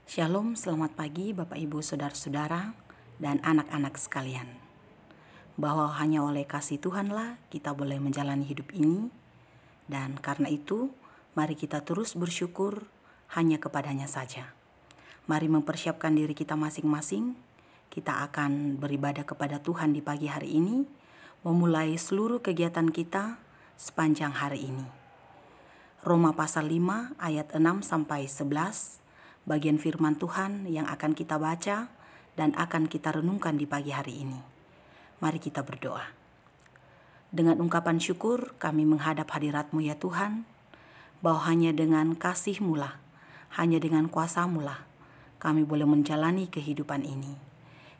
Shalom, selamat pagi Bapak Ibu Saudara-saudara dan anak-anak sekalian. Bahwa hanya oleh kasih Tuhanlah kita boleh menjalani hidup ini. Dan karena itu, mari kita terus bersyukur hanya kepadanya saja. Mari mempersiapkan diri kita masing-masing. Kita akan beribadah kepada Tuhan di pagi hari ini, memulai seluruh kegiatan kita sepanjang hari ini. Roma pasal 5 ayat 6-11, bagian firman Tuhan yang akan kita baca dan akan kita renungkan di pagi hari ini. Mari kita berdoa. Dengan ungkapan syukur kami menghadap hadirat-Mu ya Tuhan, bahwa hanya dengan kasih-Mu lah, hanya dengan kuasa-Mu lah, kami boleh menjalani kehidupan ini.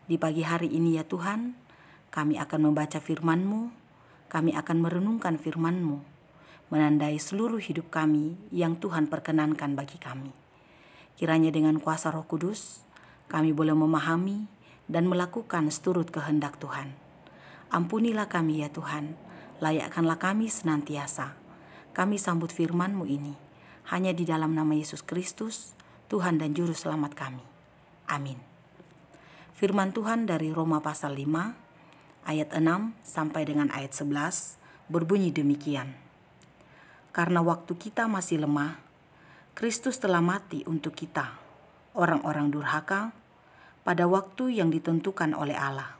Di pagi hari ini ya Tuhan, kami akan membaca firman-Mu, kami akan merenungkan firman-Mu, menandai seluruh hidup kami yang Tuhan perkenankan bagi kami. Kiranya dengan kuasa Roh Kudus, kami boleh memahami dan melakukan seturut kehendak Tuhan. Ampunilah kami ya Tuhan, layakkanlah kami senantiasa. Kami sambut firman-Mu ini, hanya di dalam nama Yesus Kristus, Tuhan dan Juru Selamat kami. Amin. Firman Tuhan dari Roma pasal 5, ayat 6 sampai dengan ayat 11, berbunyi demikian. Karena waktu kita masih lemah, Kristus telah mati untuk kita, orang-orang durhaka, pada waktu yang ditentukan oleh Allah.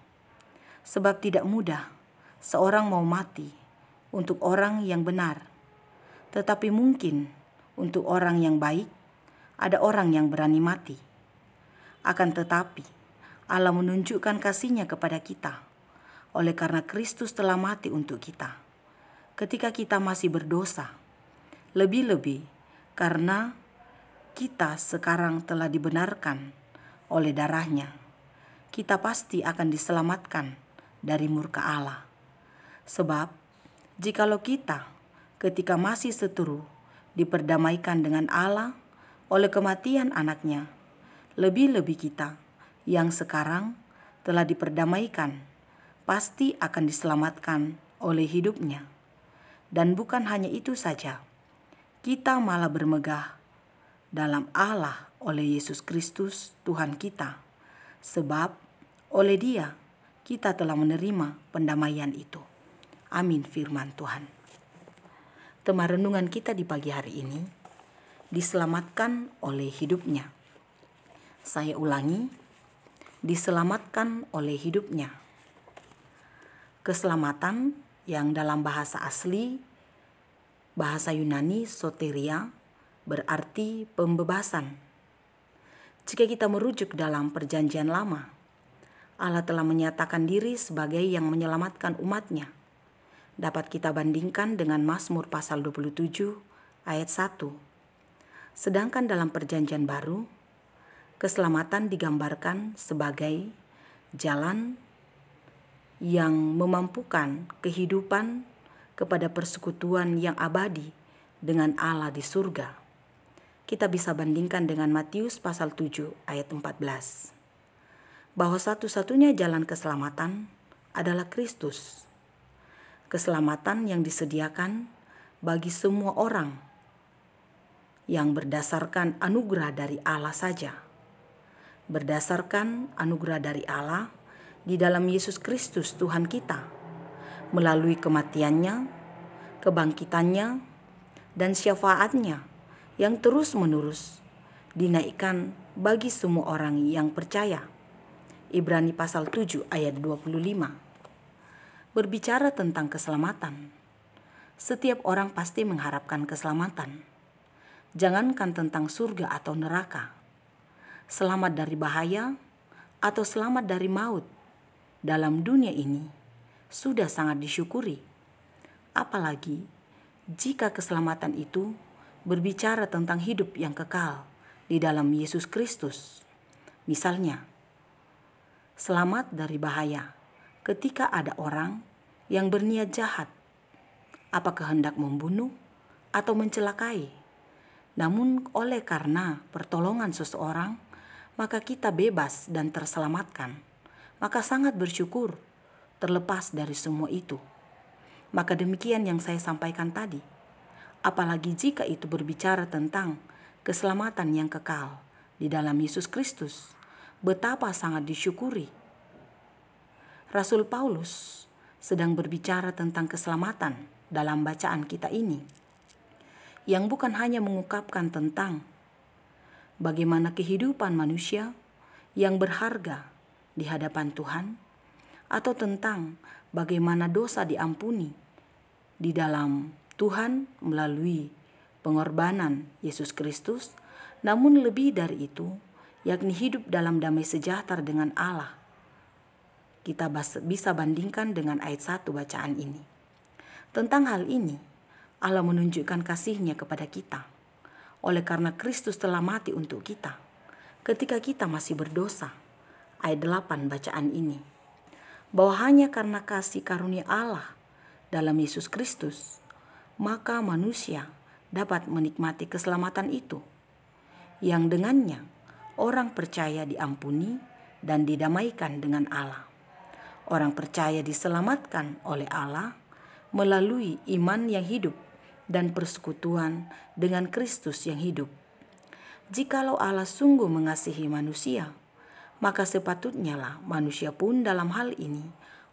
Sebab tidak mudah seorang mau mati untuk orang yang benar, tetapi mungkin untuk orang yang baik ada orang yang berani mati. Akan tetapi Allah menunjukkan kasih-Nya kepada kita, oleh karena Kristus telah mati untuk kita, ketika kita masih berdosa. Lebih-lebih karena kita sekarang telah dibenarkan oleh darah-Nya, kita pasti akan diselamatkan dari murka Allah. Sebab, jikalau kita ketika masih seteru diperdamaikan dengan Allah oleh kematian anak-Nya, lebih-lebih kita yang sekarang telah diperdamaikan pasti akan diselamatkan oleh hidup-Nya. Dan bukan hanya itu saja, kita malah bermegah dalam Allah oleh Yesus Kristus Tuhan kita, sebab oleh Dia kita telah menerima pendamaian itu. Amin firman Tuhan. Tema renungan kita di pagi hari ini, diselamatkan oleh hidup-Nya. Saya ulangi, diselamatkan oleh hidup-Nya. Keselamatan yang dalam bahasa asli, bahasa Yunani soteria, berarti pembebasan. Jika kita merujuk dalam perjanjian lama, Allah telah menyatakan diri sebagai yang menyelamatkan umat-Nya. Dapat kita bandingkan dengan Mazmur pasal 27 ayat 1. Sedangkan dalam perjanjian baru, keselamatan digambarkan sebagai jalan yang memampukan kehidupan kepada persekutuan yang abadi dengan Allah di surga. Kita bisa bandingkan dengan Matius pasal 7 ayat 14. Bahwa satu-satunya jalan keselamatan adalah Kristus. Keselamatan yang disediakan bagi semua orang yang berdasarkan anugerah dari Allah saja. Berdasarkan anugerah dari Allah di dalam Yesus Kristus Tuhan kita, melalui kematian-Nya, kebangkitan-Nya, dan syafaat-Nya yang terus-menerus dinaikkan bagi semua orang yang percaya. Ibrani pasal 7 ayat 25. Berbicara tentang keselamatan, setiap orang pasti mengharapkan keselamatan. Jangankan tentang surga atau neraka, selamat dari bahaya atau selamat dari maut dalam dunia ini sudah sangat disyukuri. Apalagi jika keselamatan itu berbicara tentang hidup yang kekal di dalam Yesus Kristus. Misalnya, selamat dari bahaya ketika ada orang yang berniat jahat, apakah hendak membunuh atau mencelakai. Namun oleh karena pertolongan seseorang, maka kita bebas dan terselamatkan. Maka sangat bersyukur terlepas dari semua itu. Maka demikian yang saya sampaikan tadi. Apalagi jika itu berbicara tentang keselamatan yang kekal di dalam Yesus Kristus, betapa sangat disyukuri. Rasul Paulus sedang berbicara tentang keselamatan dalam bacaan kita ini, yang bukan hanya mengungkapkan tentang bagaimana kehidupan manusia yang berharga di hadapan Tuhan, atau tentang bagaimana dosa diampuni di dalam Tuhan melalui pengorbanan Yesus Kristus, namun lebih dari itu, yakni hidup dalam damai sejahtera dengan Allah. Kita bisa bandingkan dengan ayat 1 bacaan ini. Tentang hal ini, Allah menunjukkan kasih-Nya kepada kita, oleh karena Kristus telah mati untuk kita, ketika kita masih berdosa. Ayat 8 bacaan ini, bahwa hanya karena kasih karunia Allah dalam Yesus Kristus, maka manusia dapat menikmati keselamatan itu, yang dengannya orang percaya diampuni dan didamaikan dengan Allah. Orang percaya diselamatkan oleh Allah melalui iman yang hidup dan persekutuan dengan Kristus yang hidup. Jikalau Allah sungguh mengasihi manusia, maka sepatutnya lah manusia pun dalam hal ini,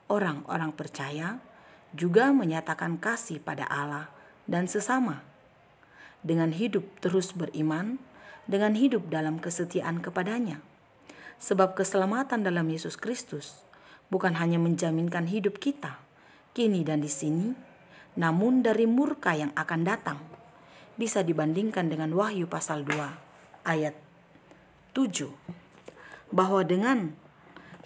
orang-orang percaya, juga menyatakan kasih pada Allah dan sesama, dengan hidup terus beriman, dengan hidup dalam kesetiaan kepadanya. Sebab keselamatan dalam Yesus Kristus bukan hanya menjaminkan hidup kita kini dan di sini, namun dari murka yang akan datang. Bisa dibandingkan dengan Wahyu pasal 2 ayat 7, bahwa dengan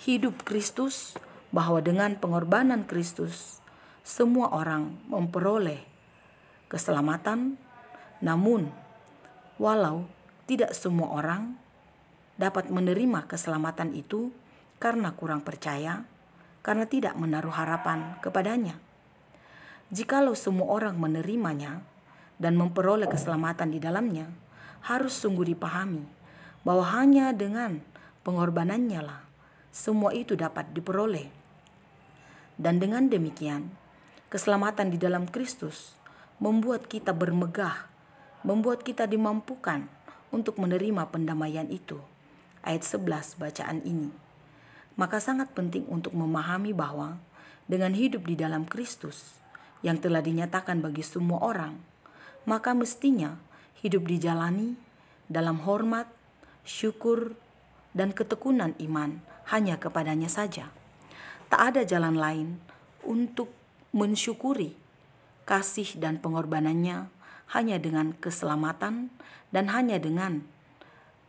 hidup Kristus, bahwa dengan pengorbanan Kristus, semua orang memperoleh keselamatan. Namun walau tidak semua orang dapat menerima keselamatan itu karena kurang percaya, karena tidak menaruh harapan kepadanya. Jikalau semua orang menerimanya dan memperoleh keselamatan di dalamnya, harus sungguh dipahami bahwa hanya dengan pengorbanannya lah semua itu dapat diperoleh. Dan dengan demikian, keselamatan di dalam Kristus membuat kita bermegah, membuat kita dimampukan untuk menerima pendamaian itu. Ayat 11 bacaan ini. Maka sangat penting untuk memahami bahwa dengan hidup di dalam Kristus yang telah dinyatakan bagi semua orang, maka mestinya hidup dijalani dalam hormat, syukur, dan ketekunan iman hanya kepadanya saja. Tak ada jalan lain untuk mensyukuri kasih dan pengorbanannya, hanya dengan keselamatan dan hanya dengan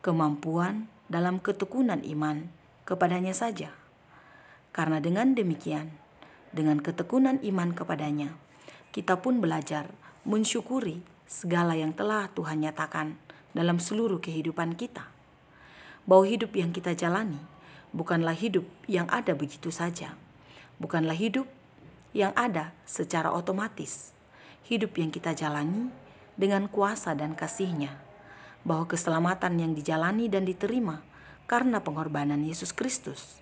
kemampuan dalam ketekunan iman kepadanya saja. Karena dengan demikian, dengan ketekunan iman kepadanya, kita pun belajar mensyukuri segala yang telah Tuhan nyatakan dalam seluruh kehidupan kita. Bahwa hidup yang kita jalani bukanlah hidup yang ada begitu saja. Bukanlah hidup yang ada secara otomatis. Hidup yang kita jalani dengan kuasa dan kasih-Nya. Bahwa keselamatan yang dijalani dan diterima karena pengorbanan Yesus Kristus.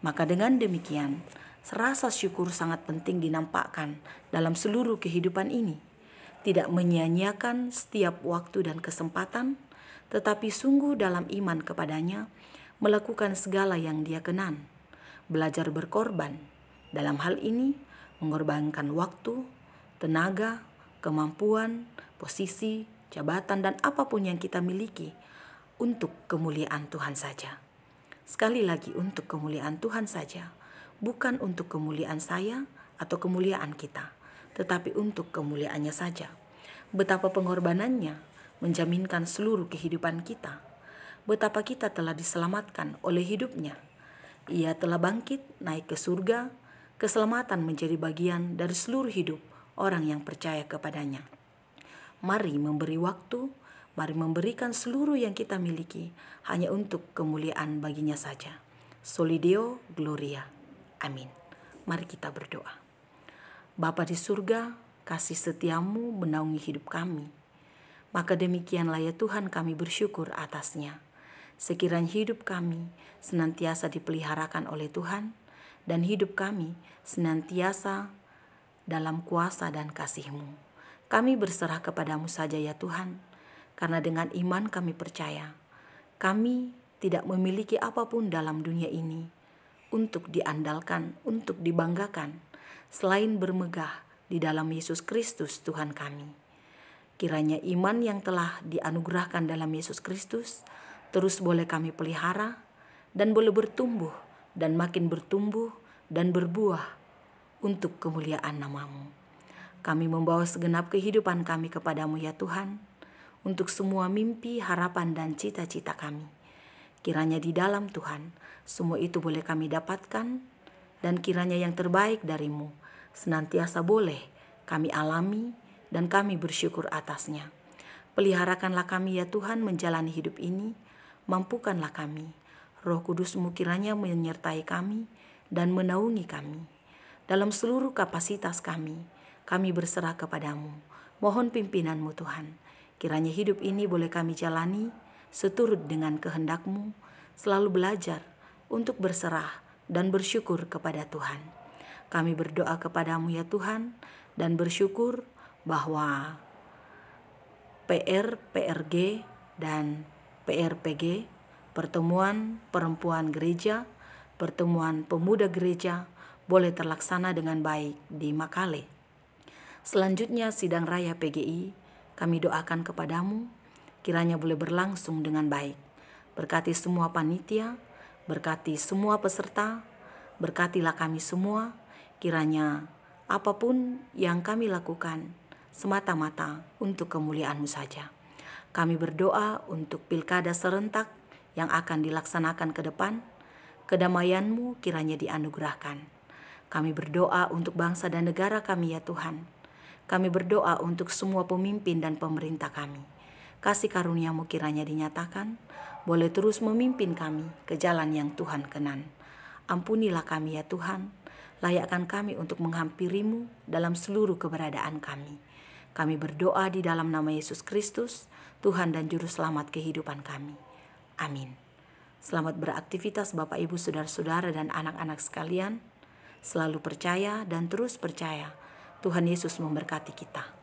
Maka dengan demikian, rasa syukur sangat penting dinampakkan dalam seluruh kehidupan ini. Tidak menyia-nyiakan setiap waktu dan kesempatan, tetapi sungguh dalam iman kepadanya, melakukan segala yang Dia kenan. Belajar berkorban. Dalam hal ini, mengorbankan waktu, tenaga, kemampuan, posisi, jabatan, dan apapun yang kita miliki untuk kemuliaan Tuhan saja. Sekali lagi, untuk kemuliaan Tuhan saja, bukan untuk kemuliaan saya atau kemuliaan kita, tetapi untuk kemuliaannya saja. Betapa pengorbanannya menjaminkan seluruh kehidupan kita. Betapa kita telah diselamatkan oleh hidupnya. Ia telah bangkit naik ke surga, keselamatan menjadi bagian dari seluruh hidup orang yang percaya kepadanya. Mari memberi waktu, mari memberikan seluruh yang kita miliki hanya untuk kemuliaan baginya saja. Soli Deo Gloria. Amin. Mari kita berdoa. Bapa di surga, kasih setiamu menaungi hidup kami. Maka demikianlah ya Tuhan, kami bersyukur atasnya. Sekiranya hidup kami senantiasa dipeliharakan oleh Tuhan, dan hidup kami senantiasa dalam kuasa dan kasih-Mu. Kami berserah kepadamu saja ya Tuhan, karena dengan iman kami percaya Kami tidak memiliki apapun dalam dunia ini untuk diandalkan, untuk dibanggakan, selain bermegah di dalam Yesus Kristus Tuhan kami. Kiranya iman yang telah dianugerahkan dalam Yesus Kristus terus boleh kami pelihara dan boleh bertumbuh dan makin bertumbuh dan berbuah untuk kemuliaan nama-Mu. Kami membawa segenap kehidupan kami kepadamu ya Tuhan, untuk semua mimpi, harapan, dan cita-cita kami. Kiranya di dalam Tuhan, semua itu boleh kami dapatkan, dan kiranya yang terbaik dari-Mu senantiasa boleh kami alami, dan kami bersyukur atasnya. Peliharakanlah kami ya Tuhan menjalani hidup ini, mampukanlah kami. Roh Kudus-Mu kiranya menyertai kami dan menaungi kami. Dalam seluruh kapasitas kami berserah kepadamu. Mohon pimpinan-Mu Tuhan. Kiranya hidup ini boleh kami jalani seturut dengan kehendak-Mu, selalu belajar untuk berserah dan bersyukur kepada Tuhan. Kami berdoa kepadamu ya Tuhan dan bersyukur bahwa PRG dan PRPG, pertemuan perempuan gereja, pertemuan pemuda gereja, boleh terlaksana dengan baik di Makale. Selanjutnya sidang raya PGI, kami doakan kepadamu, kiranya boleh berlangsung dengan baik. Berkati semua panitia, berkati semua peserta, berkatilah kami semua, kiranya apapun yang kami lakukan semata-mata untuk kemuliaan-Mu saja. Kami berdoa untuk pilkada serentak yang akan dilaksanakan ke depan, kedamaian-Mu kiranya dianugerahkan. Kami berdoa untuk bangsa dan negara kami ya Tuhan. Kami berdoa untuk semua pemimpin dan pemerintah kami. Kasih karunia-Mu kiranya dinyatakan, boleh terus memimpin kami ke jalan yang Tuhan kenan. Ampunilah kami ya Tuhan, layakkan kami untuk menghampiri-Mu dalam seluruh keberadaan kami. Kami berdoa di dalam nama Yesus Kristus, Tuhan dan Juru Selamat kehidupan kami. Amin. Selamat beraktivitas Bapak, Ibu, Saudara-saudara, dan anak-anak sekalian. Selalu percaya dan terus percaya. Tuhan Yesus memberkati kita.